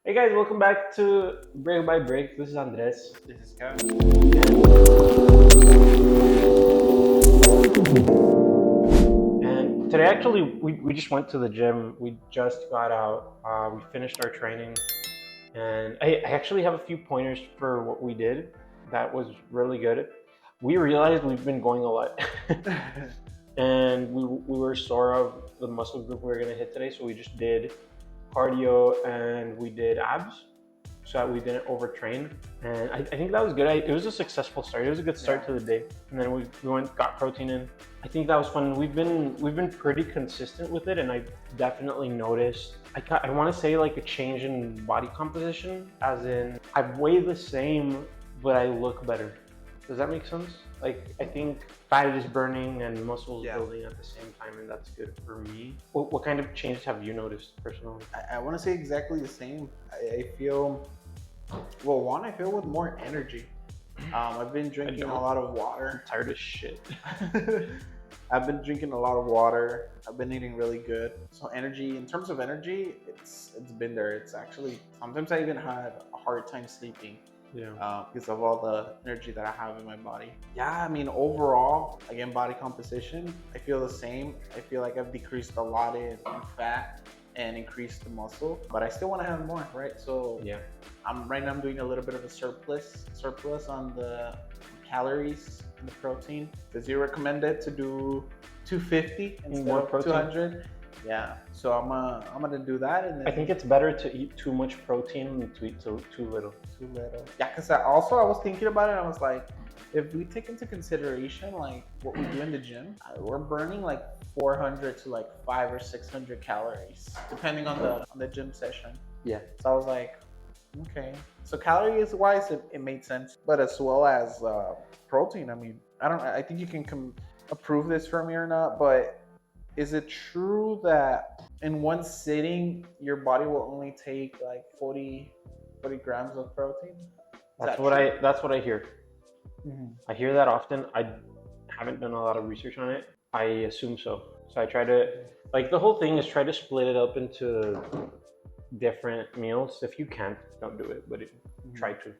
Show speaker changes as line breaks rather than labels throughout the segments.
Hey guys, welcome back to Break by Break. This is Andres.
This is Kevin.
And today, actually, we just went to the gym. We just got out. We finished our training. And I actually have a few pointers for what we did that was really good. We realized we've been going a lot. And we were sore of the muscle group we were going to hit today. So we just did cardio and we did abs so that we didn't overtrain. And I think that was good. It was a successful start. It was a good start to the day. And then we went got protein in. I think that was fun. We've been pretty consistent with it, and I definitely noticed. I want to say like a change in body composition, as in I weigh the same, but I look better. Does that make sense? Like, I think fat is burning and muscles building at the same time, and that's good for me. What kind of changes have you noticed personally?
I want to say exactly the same. I feel, well, one, I feel with more energy. I've been drinking a lot of water.
I'm tired of shit.
I've been drinking a lot of water. I've been eating really good. So energy, in terms of energy, it's been there. It's actually, sometimes I even had a hard time sleeping.
Yeah.
Because of all the energy that I have in my body. Yeah, I mean, overall, again, body composition, I feel the same. I feel like I've decreased a lot in fat and increased the muscle, but I still want to have more, right? So
Yeah.
right now I'm doing a little bit of a surplus on the calories and the protein, because you recommended to do 250 instead
More
of
protein.
200. Yeah, so I'm gonna do that, and then
I think it's better to eat too much protein than to eat too little.
too little. Yeah, because I was thinking about it. I was like, if we take into consideration like what we do in the gym, we're burning like 400 to like 500 or 600 calories, depending on the gym session.
Yeah.
So I was like, okay. So calories wise, it made sense, but as well as protein. I mean, I think you can approve this for me or not, but is it true that in one sitting your body will only take like 40 grams of protein?
That's what I hear. I hear that often. I haven't done a lot of research on it. I assume so. So I try to, like, the whole thing is try to split it up into different meals. If you can't, don't do it, but try to.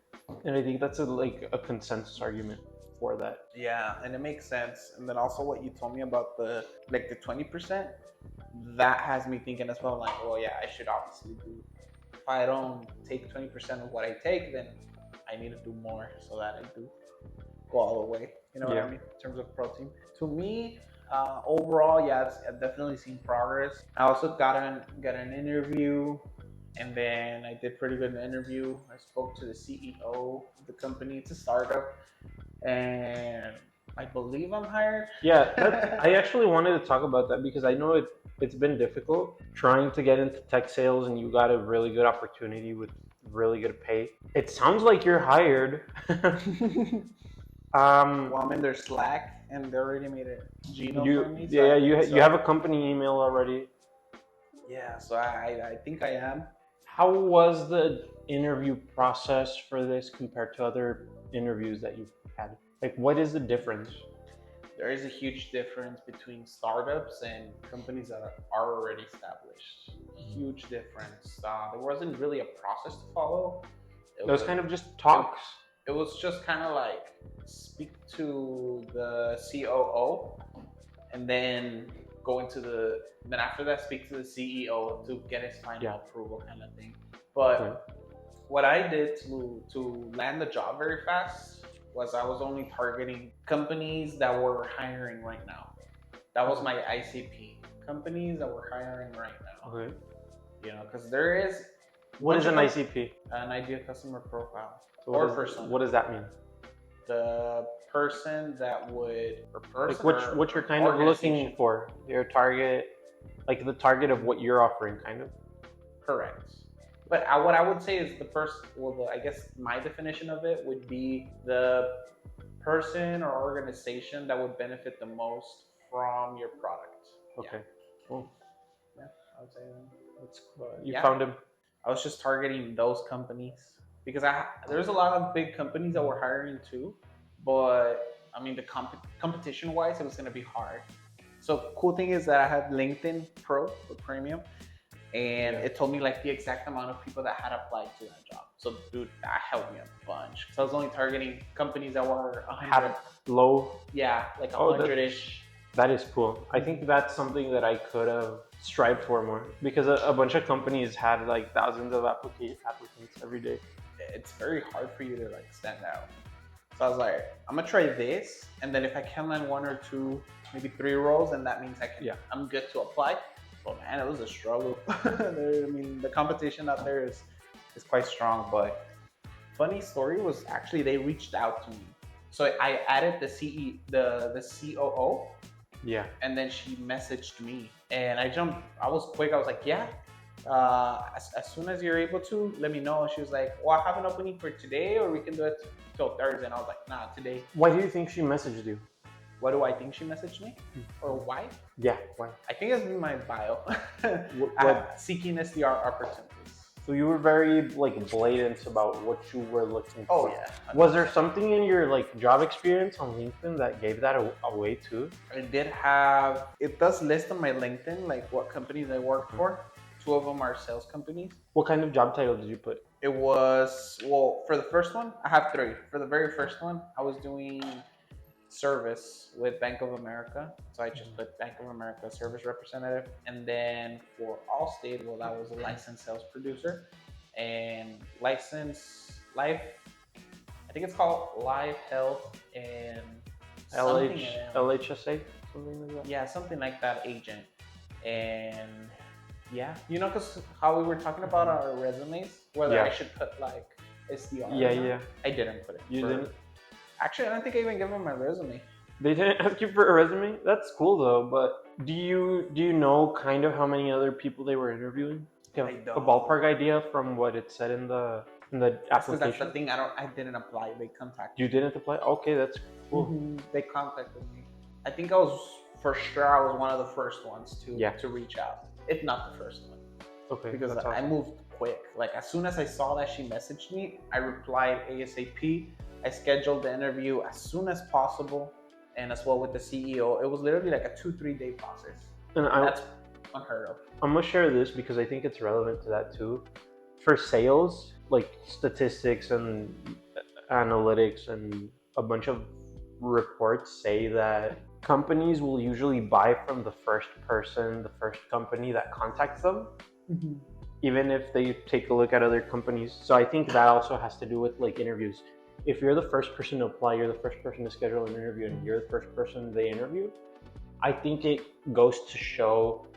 And I think that's like a consensus argument for that.
Yeah, and it makes sense. And then also what you told me about the 20%, that has me thinking as well, like, well, yeah, I should obviously do. If I don't take 20% of what I take, then I need to do more so that I do go all the way. You know what I mean? In terms of protein. To me, overall, yeah, I've definitely seen progress. I also got an interview, and then I did pretty good in the interview. I spoke to the CEO of the company. It's a startup, and I believe I'm hired.
Yeah, I actually wanted to talk about that because I know it's been difficult trying to get into tech sales, and you got a really good opportunity with really good pay. It sounds like you're hired.
Well, I'm in their Slack, and they already made a Gmail for me.
So you have a company email already.
Yeah, so I think I am.
How was the interview process for this compared to other interviews that you've had? Like, what is the difference?
There is a huge difference between startups and companies that are already established. Huge difference. There wasn't really a process to follow.
It was kind of just talks.
It was just kind of like speak to the COO, and then then after that speak to the CEO to get his final approval, kind of thing. But what I did to land the job very fast was I was only targeting companies that were hiring right now. That was my ICP. Companies that were hiring right now.
Okay.
You know, because there is.
What is an ICP?
An ideal customer profile.
So
what
does that mean?
The person that would, or person,
like what you're kind of looking for, your target, like the target of what you're offering, kind of.
Correct. But what I would say is I guess my definition of it would be the person or organization that would benefit the most from your product.
Okay. Cool.
Yeah, I would say
that's cool. You found him.
I was just targeting those companies because there's a lot of big companies that were hiring too, but I mean the competition wise, it was going to be hard. So cool thing is that I had LinkedIn Pro, the premium, and
Yeah.
it told me like the exact amount of people that had applied to that job. So, dude, that helped me a bunch. So I was only targeting companies that were 100.
Have low.
Yeah, like
Oh,
100-ish.
that is cool. I think that's something that I could have strived for more because a bunch of companies had like thousands of applicants every day.
It's very hard for you to like stand out. So I was like, I'm gonna try this, and then if I can land one or two, maybe 3 roles, then that means I can.
Yeah.
I'm good to apply. But man, it was a struggle. I mean, the competition out there is quite strong. But funny story was actually they reached out to me. So I added the the COO,
Yeah.
and then she messaged me, and I jumped. I was quick. I was like, yeah. As soon as you're able to, let me know. She was like, well, I have an opening for today, or we can do it till Thursday. And I was like, nah, today.
Why do you think she messaged you?
What do I think she messaged me? Or why?
Yeah. Why?
I think it's in my bio.
What?
Seeking SDR opportunities.
So you were very like blatant about what you were looking
Oh
for.
yeah.
Was there something in your like job experience on LinkedIn that gave that away too?
I did have. It does list on my LinkedIn like what companies I worked for. 2 of them are sales companies.
What kind of job title did you put?
It was, well, for the first one, I have 3. For the very first one, I was doing service with Bank of America. So I just put Bank of America service representative. And then for Allstate, well, that was a licensed sales producer. And licensed life, I think it's called Life Health and something.
LHSA, something like that.
Yeah, something like that, agent. And yeah, you know, because how we were talking about our resumes, whether
Yeah.
I should put like SDR.
Yeah,
or not.
yeah.
I didn't put it.
You didn't.
Actually, I don't think I even gave them my resume.
They didn't ask you for a resume. That's cool though. But do you know kind of how many other people they were interviewing? Do you have
I
a
don't.
ballpark idea from what it said in the
Because that's the
application?
thing. I didn't apply. They contacted.
You didn't apply. Okay, that's cool.
They contacted me. I think I was for sure. I was one of the first ones to reach out, if not the first one.
Okay,
Because
that's
I
awesome.
moved quick. Like as soon as I saw that she messaged me, I replied ASAP. I scheduled the interview as soon as possible, and as well with the CEO. It was literally like a 2-3 day process.
And
That's unheard of.
I'm gonna share this because I think it's relevant to that too. For sales, like statistics and analytics and a bunch of reports say that companies will usually buy from the first person, the first company that contacts them, even if they take a look at other companies. So I think that also has to do with like interviews. If you're the first person to apply, you're the first person to schedule an interview, and you're the first person they interview, I think it goes to show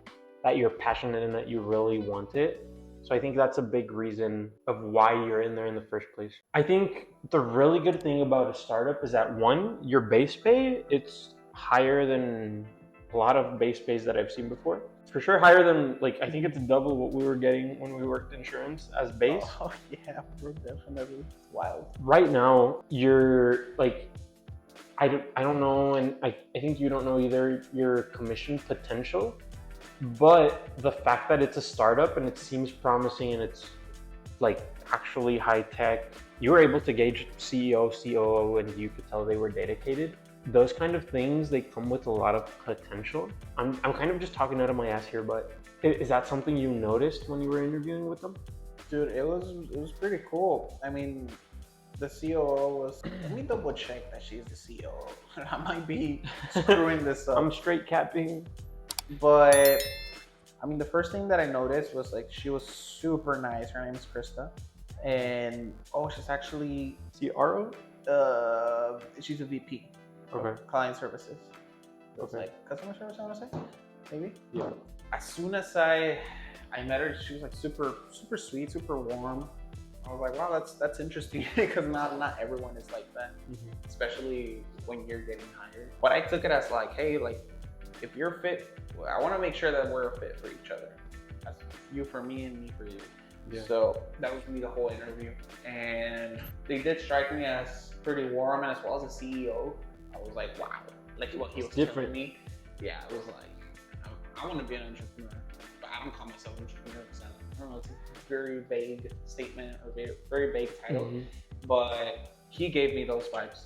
that you're passionate and that you really want it. So I think that's a big reason of why you're in there in the first place. I think the really good thing about a startup is that one, your base pay, it's higher than a lot of base pays that I've seen before. For sure higher than, like, I think it's double what we were getting when we worked insurance as base.
Oh yeah, bro, definitely. Wild.
Right now, you're like, I don't know, and I think you don't know either your commission potential, but the fact that it's a startup and it seems promising and it's like actually high tech, you were able to gauge CEO, COO, and you could tell they were dedicated. Those kind of things, they come with a lot of potential. I'm kind of just talking out of my ass here, but is that something you noticed when you were interviewing with them?
Dude, it was pretty cool. I mean, the COO was. Let me double check that she's the COO. I might be screwing this up.
I'm straight capping.
But I mean, the first thing that I noticed was like she was super nice. Her name is Krista, and she's actually
CRO?
she's a VP.
Okay.
Client services. It's
Okay.
like customer service, I want to say, maybe.
Yeah.
As soon as I met her, she was like super sweet, super warm. I was like, wow, that's interesting because not everyone is like that, especially when you're getting hired. But I took it as like, hey, like if you're fit, I want to make sure that we're a fit for each other. That's you for me and me for you.
Yeah.
So that was really the whole interview, and they did strike me as pretty warm, and as well as the CEO. I was like, wow, like what he was
different.
telling me. Yeah, it was like, I want to be an entrepreneur, but I don't call myself an entrepreneur because I don't know, it's a very vague statement or very vague title. But he gave me those vibes.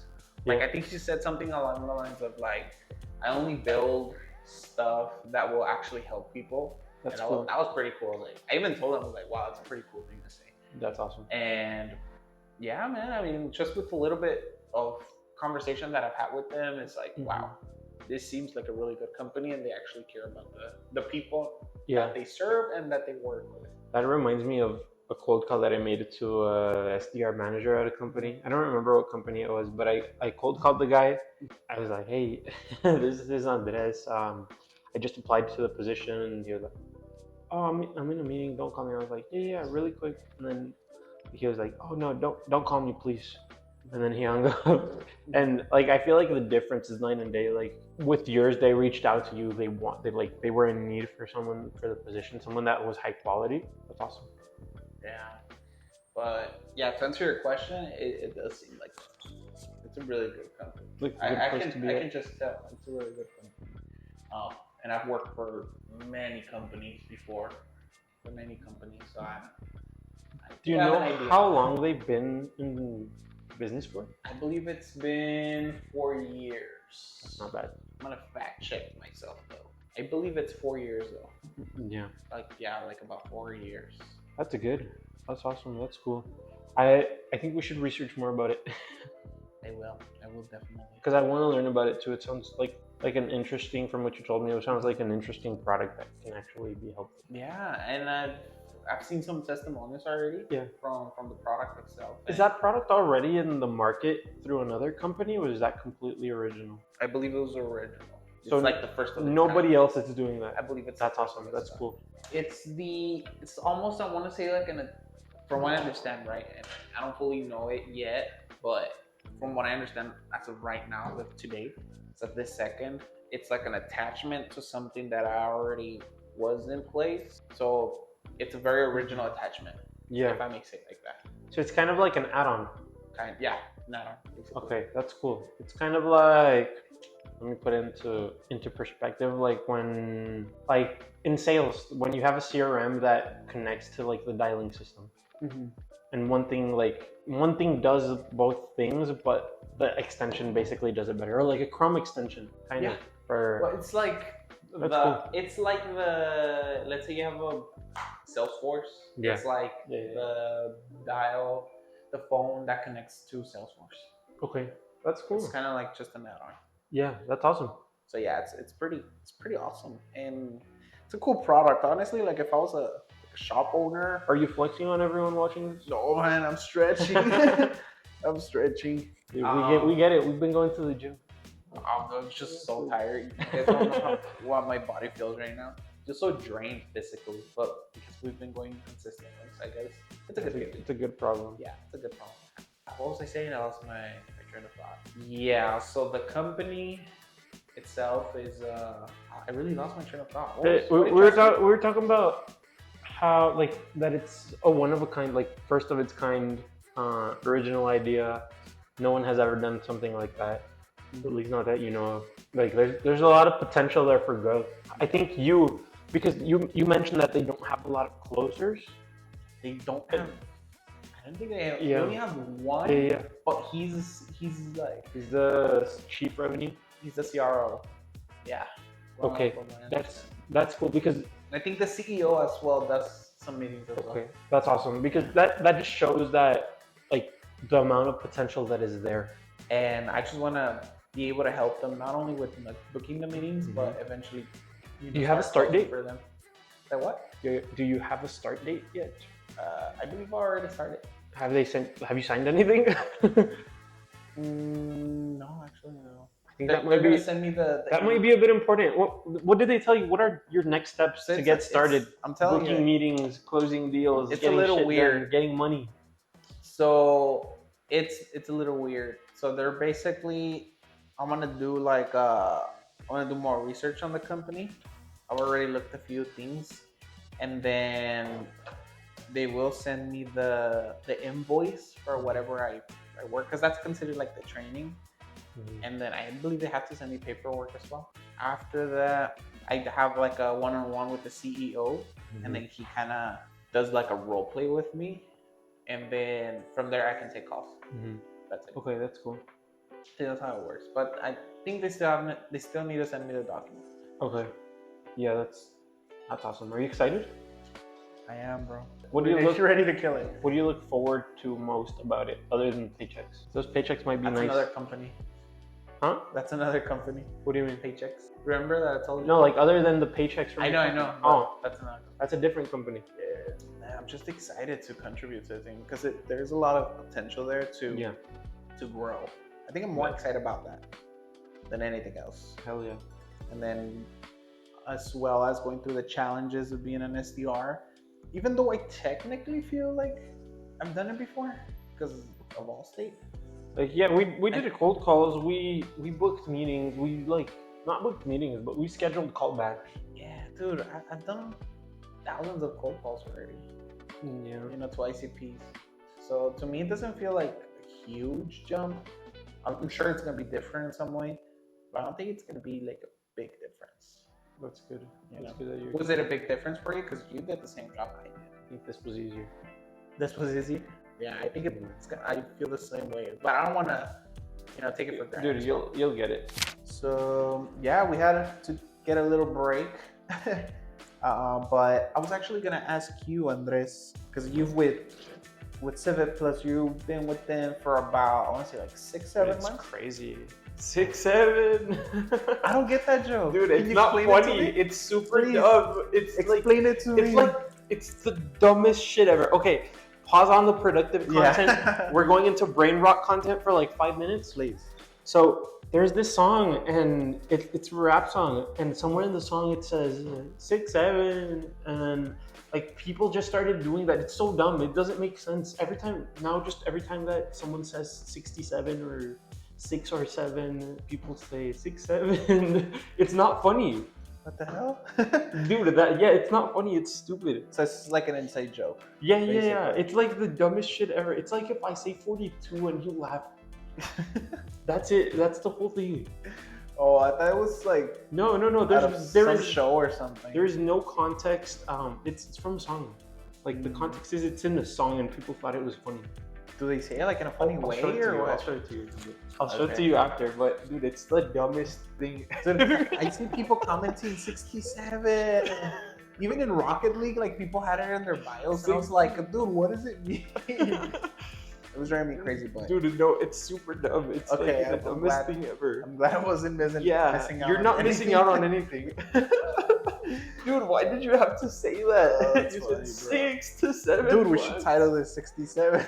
Like, I think he said something along the lines of like, I only build stuff that will actually help people.
That's
and
cool.
that was pretty cool. Like, I even told them, I was like, wow, it's a pretty cool thing to say.
That's awesome.
And yeah, man, I mean, just with a little bit of conversation that I've had with them, it's like, wow, this seems like a really good company, and they actually care about the people
Yeah.
that they serve and that they work with.
That reminds me of a cold call that I made to a SDR manager at a company. I don't remember what company it was, but I cold called the guy. I was like, hey, this is Andres. I just applied to the position. And he was like, oh, I'm in a meeting. Don't call me. I was like, yeah, really quick. And then he was like, oh no, don't call me, please. And then he hung up. And like, I feel like the difference is night and day. Like with yours, they reached out to you. They were in need for someone for the position, someone that was high quality. That's awesome.
Yeah, but yeah, to answer your question, it does seem like it's a really good company.
Like
I can just tell it's a really good company. And I've worked for many companies before, so
Do you know how long they've been in business for?
I believe it's been 4 years.
That's not bad.
I'm gonna fact check myself though. I believe it's 4 years though.
Yeah.
Like about 4 years.
That's That's awesome. That's cool. I think we should research more about it.
I will definitely.
Because I want to learn about it too. It sounds like an interesting, from what you told me, it sounds like an interesting product that can actually be helpful.
Yeah, and I've seen some testimonials already.
Yeah.
From the product itself.
Is that product already in the market through another company, or is that completely original?
I believe it was original.
So
it's like the first of its
nobody
kind.
else is doing that.
I believe it's.
That's awesome. That's cool.
It's almost, I want to say, like from what I understand, right? And I don't fully know it yet, but from what I understand, as of right now, with today, so this second, it's like an attachment to something that I already was in place. So it's a very original attachment.
Yeah.
If I may say it like that.
So it's kind of like an add-on.
Yeah, an add-on. Basically.
Okay, that's cool. It's kind of like, let me put it into perspective, like when, like in sales, when you have a CRM that connects to like the dialing system.
Mm-hmm.
And one thing does both things, but the extension basically does it better, or like a Chrome extension, kind of.
Well, it's like it's like let's say you have a Salesforce.
Yeah.
It's like the dial, the phone that connects to Salesforce.
Okay, that's cool.
It's kind of like just an add-on.
Yeah, that's awesome.
So yeah, it's pretty awesome, and it's a cool product. Honestly, like if I was a shop owner.
Are you flexing on everyone watching this?
No, man, I'm stretching. I'm stretching.
Dude, we get it. We've been going to the gym.
I'm just so tired. You guys don't know what my body feels right now. Just so drained physically, but because we've been going consistently, so I guess it's a good thing.
It's a good problem.
Yeah, it's a good problem. What was I saying? I lost my train of thought. Yeah, so the company itself is I really lost my train of thought.
We were talking about how like that it's a one of a kind, like first of its kind, original idea. No one has ever done something like that, at least not that you know of. Like there's a lot of potential there for growth. I think because you mentioned that they don't have a lot of closers.
They don't have. I don't think they have.
Yeah.
They only have one.
Yeah.
But he's like
He's the chief revenue.
he's the CRO. Yeah.
Okay, that's cool because
I think the CEO as well does some meetings as well.
okay, that's awesome because that just shows that like the amount of potential that is there.
And I just want to be able to help them not only with like booking the meetings, but eventually.
Do you have a start date
for them? That what?
Do you have a start date yet?
I believe I already started.
Have you signed anything?
No, actually no.
I think that might be
send me the
that might be a bit important. What did they tell you? What are your next steps to get started?
I'm telling
booking meetings, closing deals,
it's
getting
a little
shit
weird,
done, getting money.
So it's a little weird. So they're basically, I'm gonna do more research on the company. I've already looked a few things, and then they will send me the invoice for whatever I work, because that's considered like the training. And then I believe they have to send me paperwork as well. After that, I have like a one-on-one with the CEO, and then he kind of does like a role play with me, and then from there I can take calls. That's it.
Okay, that's cool.
That's how it works. But I think they still need to send me the documents.
Okay, yeah, That's awesome. Are you excited?
I am, bro.
What do you look?
Ready to kill it?
What do you look forward to most about it, other than paychecks? Those paychecks might be
That's
nice.
another company.
Huh?
That's another company.
What do you mean?
Paychecks. Remember that I told you?
No, like other than the paychecks from.
I know.
Oh,
That's another.
that's a different company.
Yeah. Man, I'm just excited to contribute to the thing because there's a lot of potential there to grow. I think I'm more excited about that than anything else.
Hell yeah.
And then, as well as going through the challenges of being an SDR, even though I technically feel like I've done it before because of Allstate.
Like yeah, we did a cold calls. We booked meetings. We like not booked meetings, but we scheduled callbacks.
Yeah, dude, I've done thousands of cold calls already.
Yeah.
You know, to ICPs. So to me, it doesn't feel like a huge jump. I'm sure it's gonna be different in some way, but I don't think it's gonna be like a big difference.
That's good.
You
That's
know?
good that you're.
Was it a big difference for you? Because you did the same job I did.
I think this was easier.
This was easy. Yeah, I think it's gonna. I feel the same way, but I don't want to, take it for granted.
Dude, you'll get it.
So yeah, we had to get a little break, but I was actually gonna ask you, Andres, because you've with Civet Plus, you've been with them for about, I want to say like 6-7 months.
Crazy. 6, 7.
I don't get that joke.
Dude,
Can
it's
you
not
explain it to
funny.
me?
It's super
Please.
dumb. It's
Explain it to me.
It's like it's the dumbest shit ever. Okay, pause on the productive content.
Yeah.
We're going into brain rot content for like 5 minutes.
Please.
So there's this song, and it's a rap song, and somewhere in the song it says 6, 7, and like people just started doing that. It's so dumb. It doesn't make sense. Every time that someone says 67 or 6 or 7, people say 6, 7. It's not funny.
What the hell?
Dude, it's not funny. It's stupid.
So it's like an inside joke.
Yeah.
Basically.
It's like the dumbest shit ever. It's like if I say 42 and you laugh. That's it. That's the whole thing.
Oh, I thought it was like
No.
there is show or something.
There's no context. It's from a song. Like the context is it's in the song and people thought it was funny.
Do they say it like in a funny way or what?
I'll show it to you. I'll show it to you after. But dude, it's the dumbest thing.
Dude, I see people commenting 67. Even in Rocket League, like people had it in their bios, and I was like, dude, what does it mean? It was driving me crazy, but
dude, no, it's super dumb. It's
okay,
like the dumbest thing ever.
I'm glad I wasn't missing out.
You're not missing out on anything. Dude, why did you have to say that? You
funny,
said 6 to 7.
Dude, we should title this 67.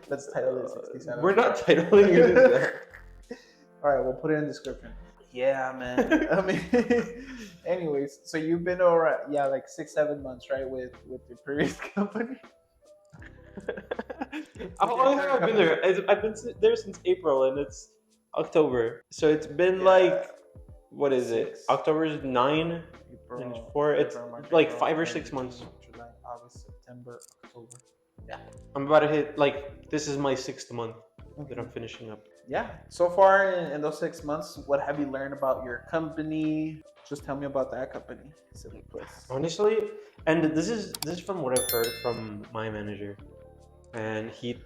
Let's title it 67.
We're not titling it there.
All right, we'll put it in the description. Yeah, man. I mean, anyways, so you've been like 6-7 months, right, with your previous company.
How long have I been there? I've been there since April, and it's October. So it's been like, what is it? October's 9 and 4. It's like 5 or 6 months.
July, August, September, October. Yeah.
I'm about to hit, like, this is my 6th month that I'm finishing up.
Yeah. So far in those 6 months, what have you learned about your company? Just tell me about that company, Civet Plus.
Honestly, and this is from what I've heard from my manager, and he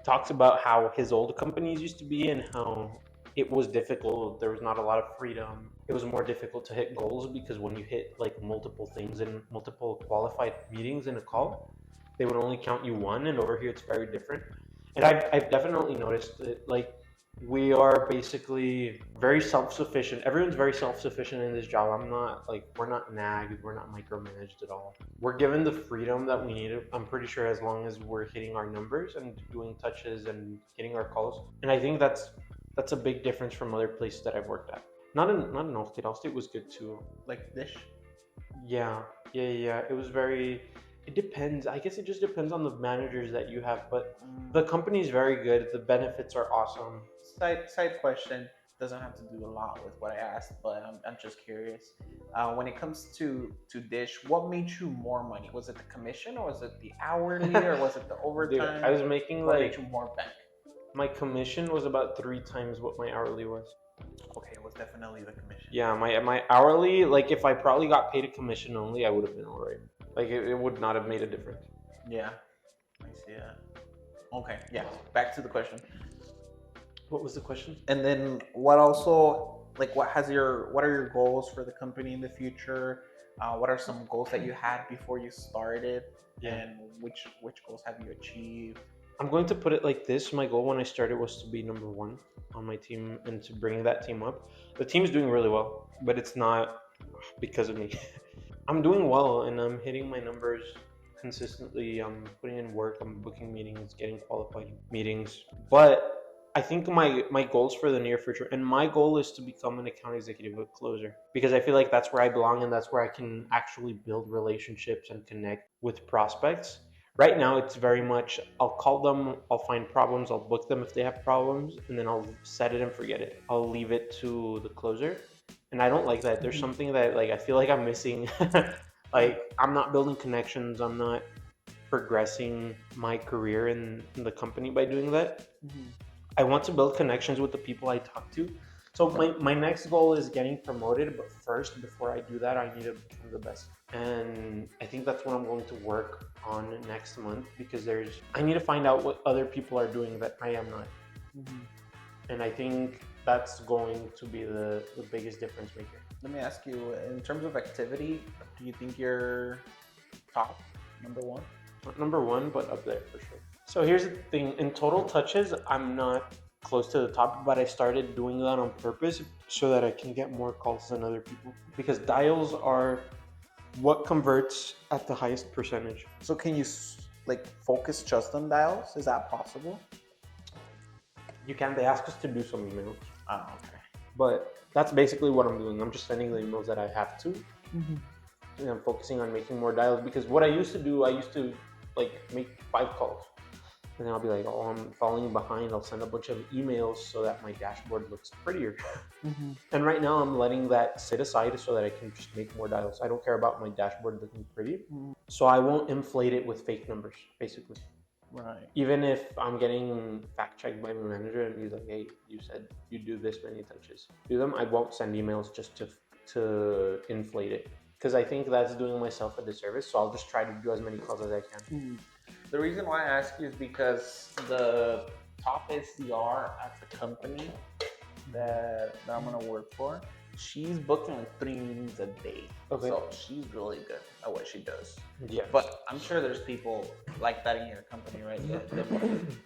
talks about how his old companies used to be and how it was difficult. There was not a lot of freedom. It was more difficult to hit goals because when you hit like multiple things and multiple qualified meetings in a call, they would only count you one, and over here it's very different. And I've definitely noticed that, like, we are basically very self-sufficient. Everyone's very self-sufficient in this job. We're not nagged, we're not micromanaged at all. We're given the freedom that we need, I'm pretty sure, as long as we're hitting our numbers and doing touches and hitting our calls. And I think that's a big difference from other places that I've worked at. Not in Allstate. Allstate was good too.
Like Dish?
Yeah. It was very... It depends. I guess it just depends on the managers that you have, but the company is very good. The benefits are awesome.
Side question, doesn't have to do a lot with what I asked, but I'm just curious. When it comes to Dish, what made you more money? Was it the commission, or was it the hourly, or was it the overtime?
Dude, I was making
what
like...
made you more bank?
My commission was about 3 times what my hourly was.
Okay, it was definitely the commission.
Yeah, my hourly, like if I probably got paid a commission only, I would have been alright. Like it would not have made a difference.
Yeah, I see that. Okay, yeah. Back to the question.
What was the question?
And then what also like what are your goals for the company in the future? What are some goals that you had before you started, and which goals have you achieved?
I'm going to put it like this. My goal when I started was to be number one on my team and to bring that team up. The team's doing really well, but it's not because of me. I'm doing well and I'm hitting my numbers consistently. I'm putting in work, I'm booking meetings, getting qualified meetings. But I think my goals for the near future, and my goal is to become an account executive, a closer, because I feel like that's where I belong and that's where I can actually build relationships and connect with prospects. Right now, it's very much I'll call them, I'll find problems, I'll book them if they have problems, and then I'll set it and forget it. I'll leave it to the closer. And I don't like that. There's something that like I feel like I'm missing. Like I'm not building connections, I'm not progressing my career in the company by doing that. I want to build connections with the people I talk to. So my next goal is getting promoted, but first, before I do that, I need to become the best. And I think that's what I'm going to work on next month because I need to find out what other people are doing that I am not. And I think that's going to be the biggest difference maker.
Let me ask you, in terms of activity, do you think you're top, number one?
Not number one, but up there for sure. So here's the thing, in total touches, I'm not close to the top, but I started doing that on purpose so that I can get more calls than other people. Because dials are what converts at the highest percentage.
So can you like focus just on dials? Is that possible?
You can, they ask us to do some emails.
Oh, okay.
But that's basically what I'm doing. I'm just sending the emails that I have to. And I'm focusing on making more dials because what I used to like make 5 calls. And then I'll be like, oh, I'm falling behind. I'll send a bunch of emails so that my dashboard looks prettier. And right now I'm letting that sit aside so that I can just make more dials. I don't care about my dashboard looking pretty. So I won't inflate it with fake numbers, basically.
Right.
Even if I'm getting fact checked by my manager and he's like, hey, you said you do this many touches. Do them. I won't send emails just to inflate it. Because I think that's doing myself a disservice. So I'll just try to do as many calls as I can.
The reason why I ask you is because the top SDR at the company that I'm gonna work for, she's booking like 3 meetings a day.
Okay.
So she's really good at what she does.
Yeah.
But I'm sure there's people like that in your company, right?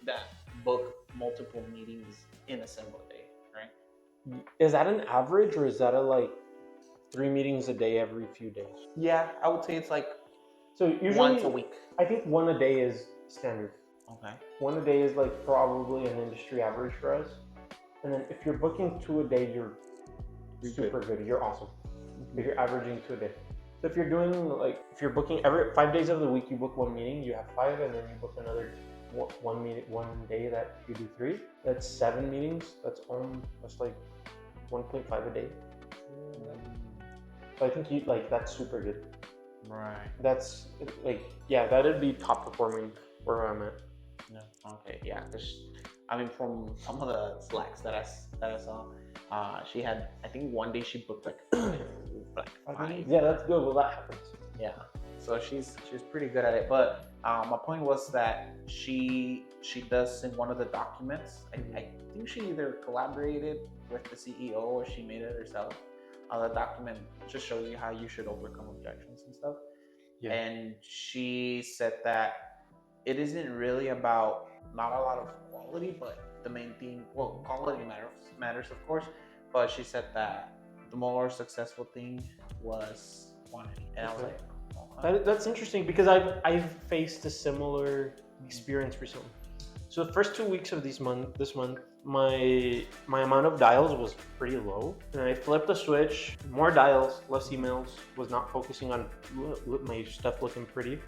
That book multiple meetings in a single day, right?
Is that an average or is that a like 3 meetings a day every few days?
Yeah, I would say it's like
So usually
once a week.
I think 1 a day is standard.
Okay.
1 a day is like probably an industry average for us. And then if you're booking 2 a day, you're super good. You're awesome. If you're averaging 2 a day. So if you're doing like, if you're booking every 5 days of the week, you book 1 meeting, you have 5, and then you book another 1 meeting, 1 day that you do 3. That's 7 meetings. That's like 1.5 a day. So I think that's super good.
Right.
That's like, yeah, that'd be top performing where I'm at.
Yeah. Okay. Yeah. Cause I mean, from some of the slacks that I saw, she had, I think one day she booked like 5.
Yeah, that's good. Well, that happens.
Yeah. So she's pretty good at it. But my point was that she does in one of the documents. I think she either collaborated with the CEO or she made it herself. The document just shows you how you should overcome objections and stuff. Yeah. And she said that it isn't really about not a lot of quality, but the main thing, well, quality matters of course, but she said that the more successful thing was quantity. And I was like, oh,
that's interesting because I've faced a similar experience recently. So the first 2 weeks of this month, my amount of dials was pretty low, and I flipped the switch. More dials, less emails. Was not focusing on my stuff looking pretty.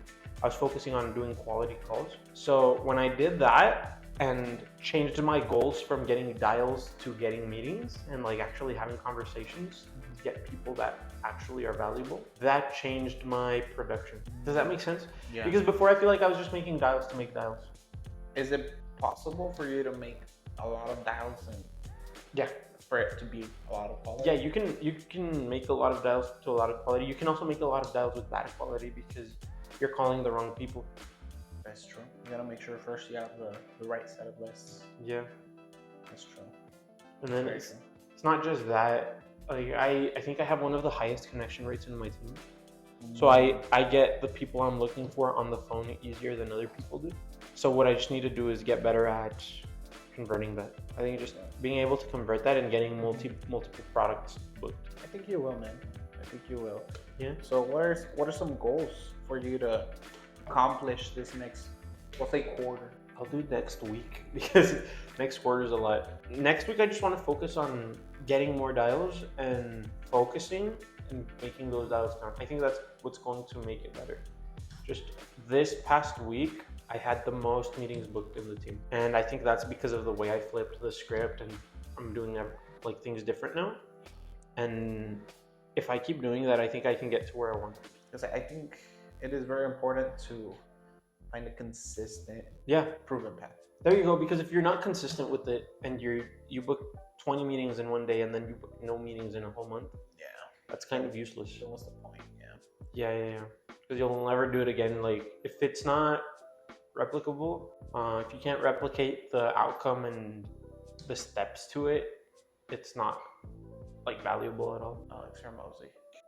I was focusing on doing quality calls. So when I did that and changed my goals from getting dials to getting meetings and like actually having conversations to get people that actually are valuable, that changed my production. Does that make sense? Yeah. Because before I feel like I was just making dials to make dials.
Is it possible for you to make a lot of dials and for it to be a lot of quality?
Yeah, you can make a lot of dials to a lot of quality. You can also make a lot of dials with bad quality because you're calling the wrong people.
That's true. You gotta make sure first you have the right set of lists.
Yeah,
that's true.
And then it's not just that. Like I think I have one of the highest connection rates in my team. So I get the people I'm looking for on the phone easier than other people do. So what I just need to do is get better at converting that. I think just being able to convert that and getting multiple products booked.
I think you will, man. I think you will.
Yeah.
So what are some goals for you to accomplish this next, we'll say, quarter?
I'll do next week because next quarter is a lot. Next week I just want to focus on getting more dials and focusing and making those dials count. I think that's what's going to make it better. Just this past week, I had the most meetings booked in the team, and I think that's because of the way I flipped the script and I'm doing like things different now. And if I keep doing that, I think I can get to where I want.
Because I think it is very important to find a consistent,
Yeah,
proven path.
there you go. Because if you're not consistent with it and you book 20 meetings in one day and then you book no meetings in a whole month,
Yeah.
that's kind of useless.
So what's the point? Yeah.
Yeah. Because you'll never do it again. Like if it's not replicable, if you can't replicate the outcome and the steps to it, it's not like valuable at all.
Alex Hermosi.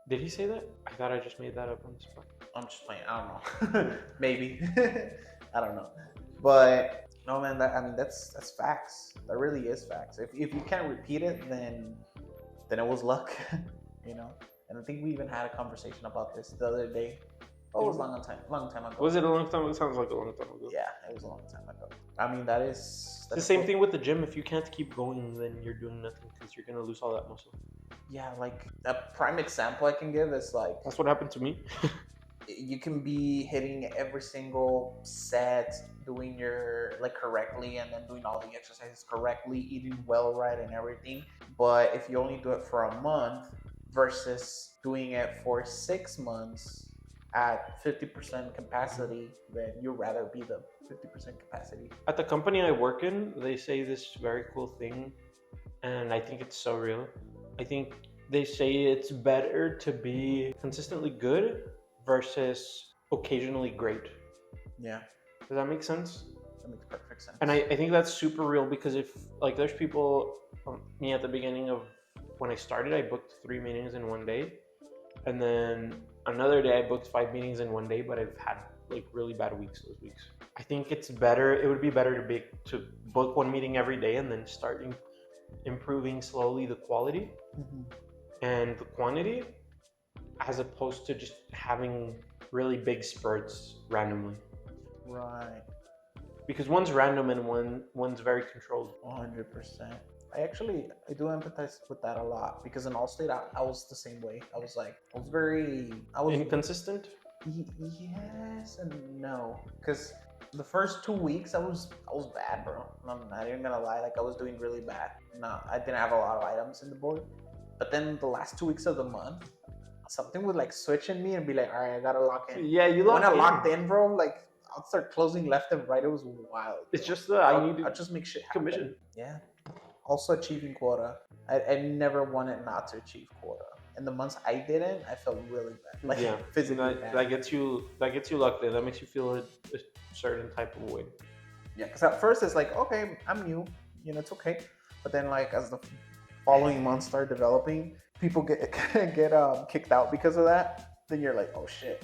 Did he say that? I thought I just made that up on the spot.
I'm just playing. I don't know. Maybe. I don't know. But no, man. That's facts. That really is facts. If you can't repeat it, then it was luck. You know. And I think we even had a conversation about this the other day. Oh, it was a long time ago.
Was it a long time? It sounds like a long time ago.
Yeah, it was a long time ago. I mean, that's
the same thing with the gym. If you can't keep going, then you're doing nothing because you're gonna lose all that muscle.
Yeah, like a prime example I can give is like
That's what happened to me.
you can be hitting every single set, doing your like correctly, and then doing all the exercises correctly, eating well, right, and everything. But if you only do it for a month versus doing it for 6 months at 50% capacity, then you'd rather be the 50% capacity.
At the company I work in, they say this very cool thing, and I think it's so real. I think they say it's better to be consistently good versus occasionally great.
Yeah,
Does that make sense?
that makes perfect sense.
And I think that's super real because if like there's people, me at the beginning of when I started, I booked 3 meetings in one day, and then another day I booked 5 meetings in one day, but I've had like really bad weeks those weeks. I think it's better. It would be better to book 1 meeting every day and then start improving slowly the quality and the quantity, as opposed to just having really big spurts randomly.
Right.
Because one's random and one's very controlled.
100%. I do empathize with that a lot because in Allstate, I was the same way. I was
Inconsistent?
Yes and no. Because the first 2 weeks, I was bad, bro. I'm not even gonna lie. Like, I was doing really bad. No, I didn't have a lot of items in the board. But then the last 2 weeks of the month, something would like switch in me and be like, all right, I gotta lock in.
Yeah, you locked in.
When I locked in, bro, like, I'll start closing left and right. It was wild.
It's just that I need
I'll just make shit happen.
commission.
Yeah. Also achieving quota. I never wanted not to achieve quota. And the months I didn't, I felt really bad. Like,
Yeah,
physically bad.
that gets you locked in. That makes you feel a certain type of way.
Yeah, because at first it's like, okay, I'm new, it's okay. But then, like, as the following months start developing, people get kicked out because of that. Then you're like, oh shit,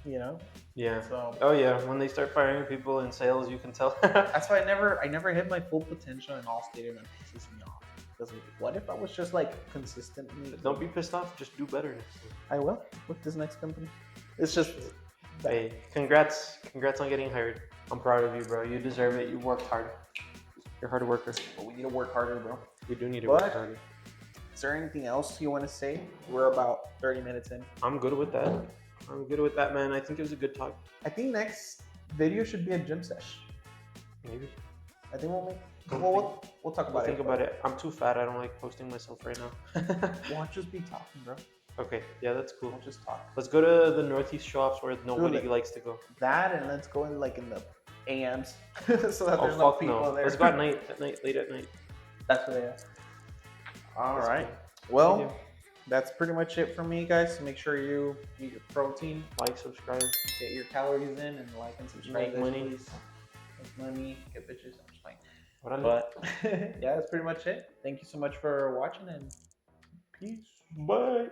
Yeah.
So
Oh yeah, when they start firing people in sales, you can tell.
that's why I never hit my full potential in Allstate, and it pisses me off. Because what if I was just like consistently?
Don't be pissed off. Just do better next time.
I will with this next company. It's just.
Hey, congrats on getting hired. I'm proud of you, bro. You deserve it. You worked hard. You're a hard worker.
But we need to work harder, bro.
We do need to work harder.
Is there anything else you want to say? We're about 30 minutes in.
I'm good with that. Man. I think it was a good talk.
I think next video should be a gym sesh.
Maybe.
I think we'll talk about it.
Think about it. I'm too fat. I don't like posting myself right now.
Won't just be talking, bro.
Okay. Yeah, that's cool.
We'll just talk.
Let's go to the Northeast shops where nobody
Dude,
likes to go.
That, and let's go in like in the AMs so that there's no
fuck
people
no.
there.
Let's go at night, late at night.
That's what they are. All
That's
right.
cool.
Well, that's pretty much it for me, guys. So make sure you eat your protein,
Like, subscribe.
get your calories in, and like and subscribe.
Make money.
Please. Make money, get bitches. I'm just playing.
Órale.
But yeah, that's pretty much it. Thank you so much for watching and peace.
Bye.